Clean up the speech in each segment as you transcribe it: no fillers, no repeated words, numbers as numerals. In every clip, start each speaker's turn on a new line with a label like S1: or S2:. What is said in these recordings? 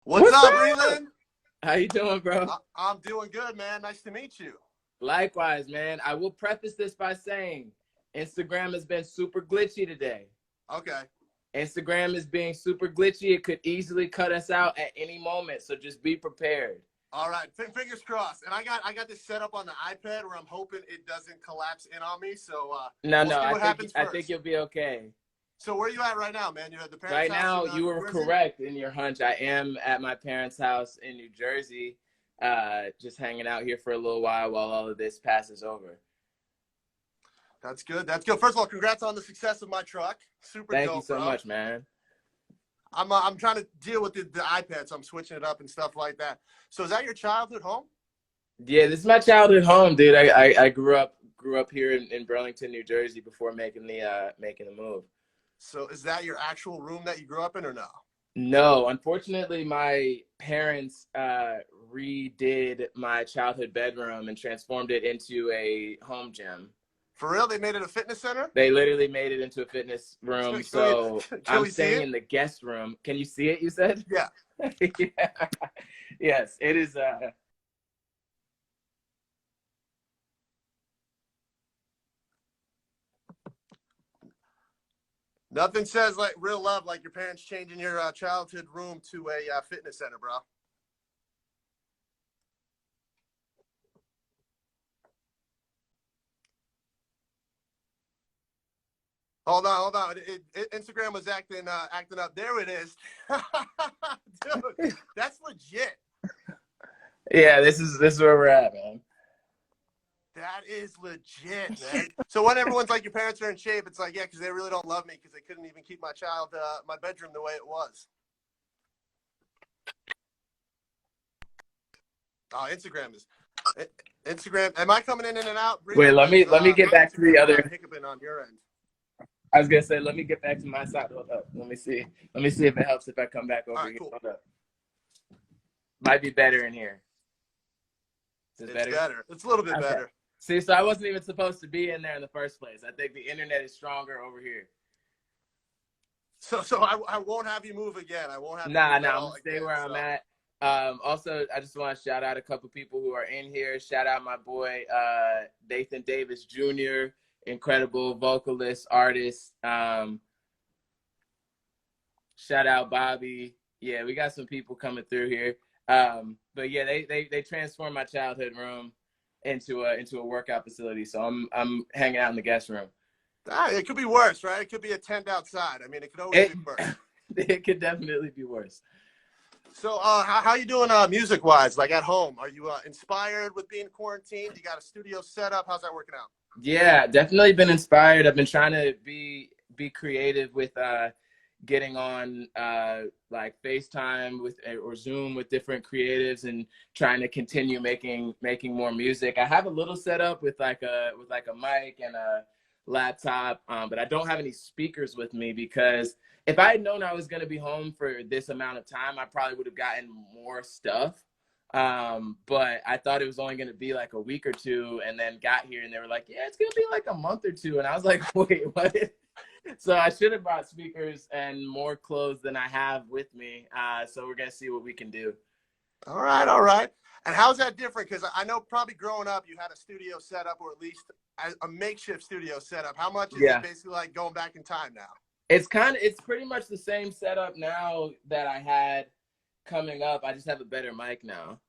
S1: What's up,
S2: up?
S1: Breland?
S2: How you doing, bro?
S1: I'm doing good, man. Nice to meet you.
S2: Likewise, man. I will preface this by saying Instagram has been super glitchy today.
S1: Okay.
S2: Instagram is being super glitchy. It could easily cut us out at any moment, so just be prepared.
S1: All right. Fingers crossed. And I got this set up on the iPad where I'm hoping it doesn't collapse in on me. So
S2: No,
S1: we'll
S2: no,
S1: see
S2: I
S1: what
S2: think
S1: happens
S2: I
S1: first.
S2: think you'll be okay.
S1: So where are you at right now, man? You're at the parents'
S2: Right
S1: house in
S2: now, you
S1: New
S2: were
S1: Jersey?
S2: correct in your hunch. I am at my parents' house in New Jersey, just hanging out here for a little while all of this passes over.
S1: That's good. That's good. First of all, congrats on the success of my truck. Super
S2: Thank you
S1: dope,
S2: so
S1: bro.
S2: much, man.
S1: I'm trying to deal with the iPad, so I'm switching it up and stuff like that. So is that your childhood home?
S2: Yeah, this is my childhood home, dude. I grew up here in Burlington, New Jersey before making the move.
S1: So is that your actual room that you grew up in or no?
S2: No, unfortunately, my parents redid my childhood bedroom and transformed it into a home gym.
S1: For real? They made it a fitness center?
S2: They literally made it into a fitness room. So
S1: Can
S2: I'm
S1: we see
S2: staying
S1: it?
S2: in the guest room. Can you see it, you said?
S1: Yeah.
S2: Yeah. Yes, it is.
S1: Nothing says like real love like your parents changing your childhood room to a fitness center, bro. Hold on. Instagram was acting up. There it is, dude. That's legit.
S2: Yeah, this is where we're at, man.
S1: That is legit, man. So when everyone's like, your parents are in shape, it's like, yeah, because they really don't love me because they couldn't even keep my bedroom the way it was. Oh, Instagram. Am I coming in and out?
S2: Wait, let me get back to the
S1: Instagram's
S2: other.
S1: hiccuping on your end.
S2: I was gonna say, let me get back to my side. Hold up. Let me see if it helps if I come back over
S1: All right,
S2: here.
S1: cool.
S2: Hold up. Might be better in here.
S1: It's better. It's a little bit better.
S2: See, so I wasn't even supposed to be in there in the first place. I think the internet is stronger over here.
S1: So I won't have you move again. I won't have.
S2: Nah, I'm gonna stay where I'm at. Also, I just want to shout out a couple people who are in here. Shout out my boy Nathan Davis Jr., incredible vocalist, artist. Shout out Bobby. Yeah, we got some people coming through here. But yeah, they transformed my childhood room into a workout facility. So I'm hanging out in the guest room.
S1: It could be worse, right? It could be a tent outside. I mean, it could always be worse.
S2: It could definitely be worse.
S1: So how you doing music wise, like at home? Are you inspired with being quarantined? You got a studio set up? How's that working out?
S2: Yeah, definitely been inspired. I've been trying to be creative with getting on like FaceTime with or Zoom with different creatives and trying to continue making more music. I have a little setup with like a mic and a laptop, but I don't have any speakers with me because if I had known I was going to be home for this amount of time, I probably would have gotten more stuff. But I thought it was only going to be like a week or two, and then got here and they were like, yeah, it's going to be like a month or two. And I was like, wait, what? So I should have brought speakers and more clothes than I have with me. So we're going to see what we can do.
S1: All right. And how's that different? Because I know probably growing up, you had a studio set up, or at least a makeshift studio set up. How much is it basically like going back in time now?
S2: It's pretty much the same setup now that I had coming up. I just have a better mic now.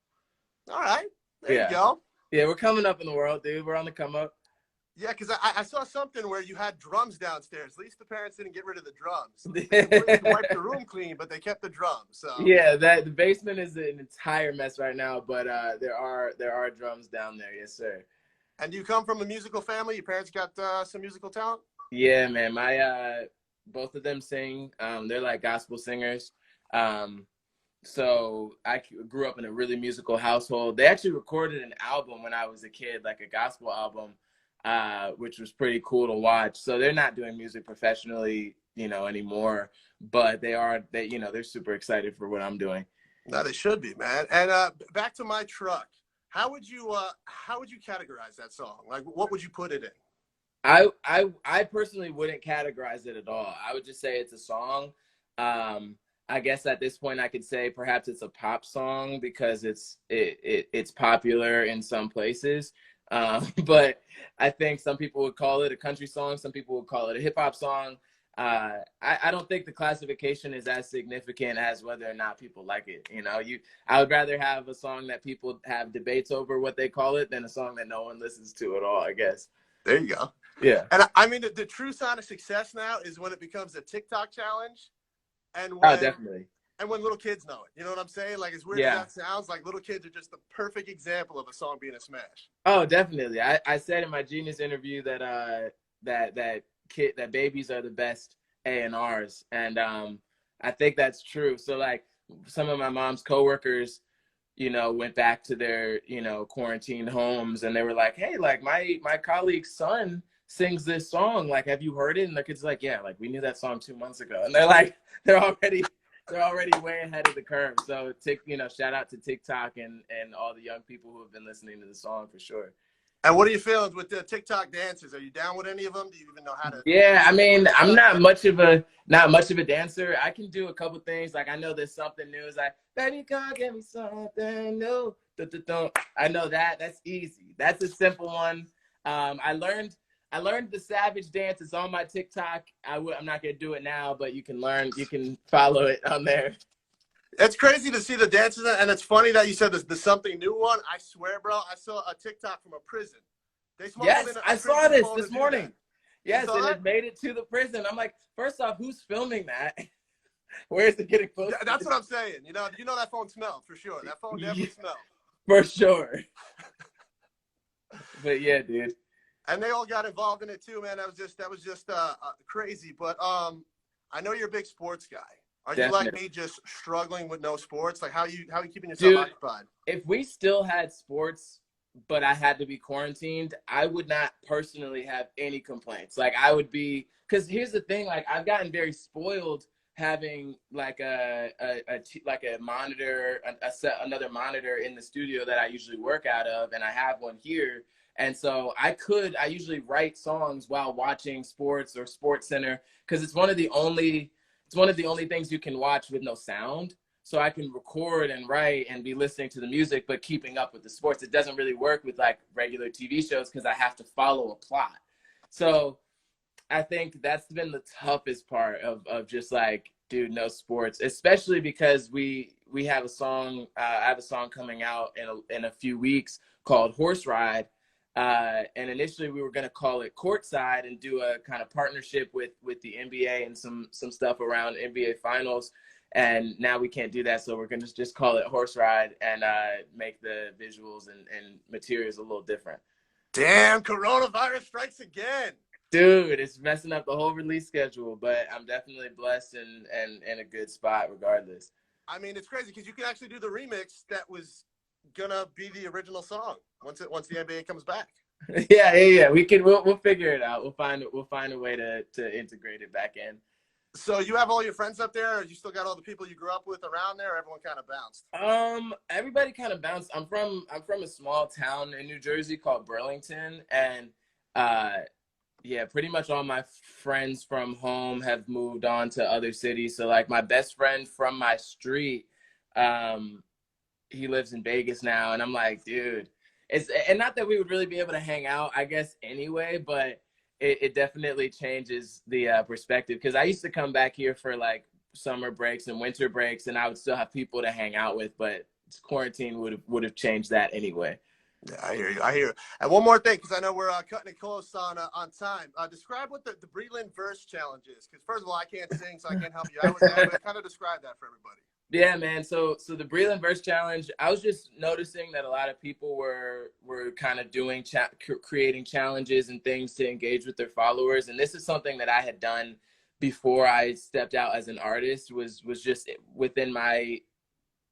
S1: All right. There you go.
S2: Yeah, we're coming up in the world, dude. We're on the come up.
S1: Yeah, because I saw something where you had drums downstairs. At least the parents didn't get rid of the drums. They wiped the room clean, but they kept the drums. So
S2: yeah, the basement is an entire mess right now, but there are drums down there. Yes, sir.
S1: And do you come from a musical family? Your parents got some musical talent?
S2: Yeah, man. My both of them sing. They're like gospel singers. So I grew up in a really musical household. They actually recorded an album when I was a kid, like a gospel album, which was pretty cool to watch. So they're not doing music professionally, anymore, but they're super excited for what I'm doing.
S1: No, they should be, man. And back to my truck. How would you categorize that song? Like, what would you put it in?
S2: I personally wouldn't categorize it at all. I would just say it's a song. I guess at this point I could say perhaps it's a pop song because it's popular in some places. But I think some people would call it a country song. Some people would call it a hip hop song. I don't think the classification is as significant as whether or not people like it. You know, I would rather have a song that people have debates over what they call it than a song that no one listens to at all, I guess.
S1: There you go.
S2: Yeah.
S1: And I mean, the true sign of success now is when it becomes a TikTok challenge. And when,
S2: oh, definitely.
S1: And when little kids know it. You know what I'm saying? Like, as weird as that sounds, like little kids are just the perfect example of a song being a smash.
S2: Oh, definitely. I said in my Genius interview that that babies are the best A&Rs, and I think that's true. So like some of my mom's coworkers, you know, went back to their, you know, quarantined homes, and they were like, hey, like my colleague's son sings this song, like, have you heard it? And the kid's like, yeah, like we knew that song 2 months ago. And they're like, they're already way ahead of the curve. So you know, shout out to TikTok and all the young people who have been listening to the song for sure.
S1: And what are you feeling with the TikTok dances? Are you down with any of them? Do you even know how to?
S2: Yeah, I mean, I'm not much of a dancer. I can do a couple things. Like I know there's something new. It's like, baby, come give me something new. I know that. That's easy. That's a simple one. I learned the Savage dance. It's on my TikTok. I'm not gonna do it now, but you can follow it on there.
S1: It's crazy to see the dances, and it's funny that you said the something new one. I swear, bro, I saw a TikTok from a prison.
S2: Yes, I saw this morning. Yes, and it made it to the prison. I'm like, first off, who's filming that? Where is it getting posted?
S1: That's what I'm saying. You know that phone smelled for sure. That phone definitely smelled.
S2: For sure. But yeah, dude.
S1: And they all got involved in it too, man. That was just crazy. But I know you're a big sports guy. Are you like me, just struggling with no sports? Like how are you keeping yourself occupied?
S2: If we still had sports, but I had to be quarantined, I would not personally have any complaints. Like I would be, because here's the thing, like I've gotten very spoiled having like a monitor, another monitor in the studio that I usually work out of, and I have one here. And so I usually write songs while watching sports or Sports Center, because it's one of the only things you can watch with no sound. So I can record and write and be listening to the music, but keeping up with the sports. It doesn't really work with like regular TV shows because I have to follow a plot. So I think that's been the toughest part of just like, dude, no sports, especially because we have a song, I have a song coming out in a few weeks called Horse Ride. And initially we were going to call it Courtside and do a kind of partnership with the NBA and some stuff around NBA finals. And now we can't do that. So we're going to just call it Horse Ride and make the visuals and materials a little different.
S1: Damn, coronavirus strikes again.
S2: Dude, it's messing up the whole release schedule, but I'm definitely blessed and in a good spot regardless.
S1: I mean, it's crazy because you can actually do the remix that was gonna be the original song once the NBA comes back.
S2: Yeah. We'll figure it out. We'll find a way to integrate it back in.
S1: So you have all your friends up there, or you still got all the people you grew up with around there? Everyone kind of bounced.
S2: Everybody kind of bounced. I'm from a small town in New Jersey called Burlington, and yeah, pretty much all my friends from home have moved on to other cities. So like my best friend from my street, he lives in Vegas now, and I'm like, dude, and not that we would really be able to hang out, I guess, anyway, but it definitely changes the perspective, because I used to come back here for like summer breaks and winter breaks, and I would still have people to hang out with, but quarantine would have changed that anyway.
S1: Yeah, I hear you. And one more thing, because I know we're cutting it close on time. Describe what the Breland verse challenge is, because first of all, I can't sing, so I can't help you out with that, but kind of describe that for everybody.
S2: Yeah, man. So the Breland verse challenge, I was just noticing that a lot of people were kind of doing creating challenges and things to engage with their followers, and this is something that I had done before I stepped out as an artist. Was just within my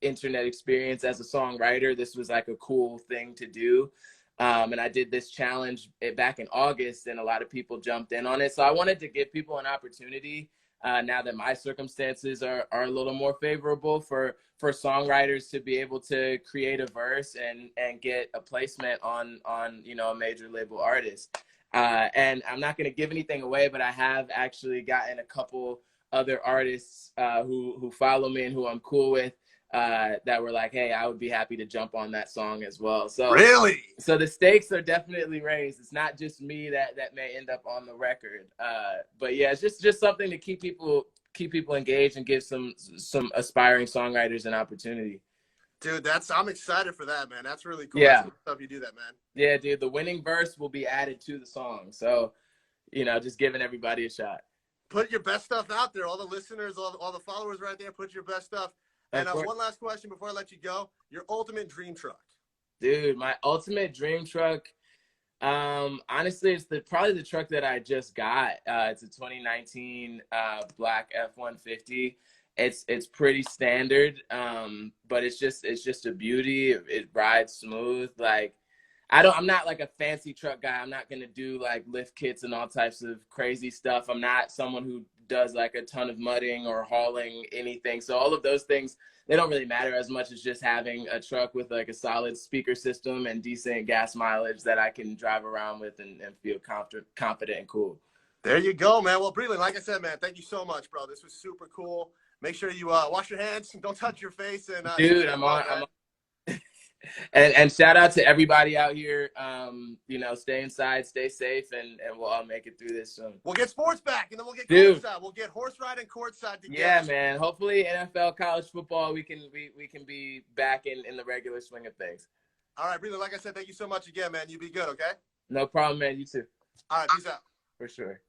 S2: internet experience as a songwriter. This was like a cool thing to do, and I did this challenge back in August, and a lot of people jumped in on it. So I wanted to give people an opportunity. Now that my circumstances are a little more favorable for songwriters to be able to create a verse and get a placement on a major label artist. And I'm not going to give anything away, but I have actually gotten a couple other artists who follow me and who I'm cool with that were like, hey, I would be happy to jump on that song as well. So
S1: really,
S2: so the stakes are definitely raised. It's not just me that may end up on the record, but yeah, it's just something to keep people engaged and give some aspiring songwriters an opportunity.
S1: Dude, I'm excited for that, man. That's really cool.
S2: Yeah,
S1: That's stuff you do that, man.
S2: yeah, dude. The winning verse will be added to the song, so just giving everybody a shot.
S1: Put your best stuff out there. All the listeners, all the followers right there. Put your best stuff. And one last question before I let you go. Your ultimate dream truck.
S2: Dude, my ultimate dream truck. Honestly, it's probably the truck that I just got. It's a 2019 black F-150. It's pretty standard, but it's just a beauty. It rides smooth. Like I'm not like a fancy truck guy. I'm not gonna do like lift kits and all types of crazy stuff. I'm not someone who does like a ton of mudding or hauling anything. So all of those things, they don't really matter as much as just having a truck with like a solid speaker system and decent gas mileage that I can drive around with and feel confident and cool.
S1: There you go, man. Well, Breland, like I said, man, thank you so much, bro. This was super cool. Make sure you wash your hands, don't touch your face, and
S2: dude, I'm on. And shout out to everybody out here. Stay inside, stay safe, and we'll all make it through this soon.
S1: We'll get sports back, and then we'll get courtside. We'll get horse riding courtside together.
S2: Yeah, man. Hopefully, NFL, college football, we can be back in the regular swing of things.
S1: All right, Breland, like I said, thank you so much again, man. You be good, okay?
S2: No problem, man. You too.
S1: All right, peace out.
S2: For sure.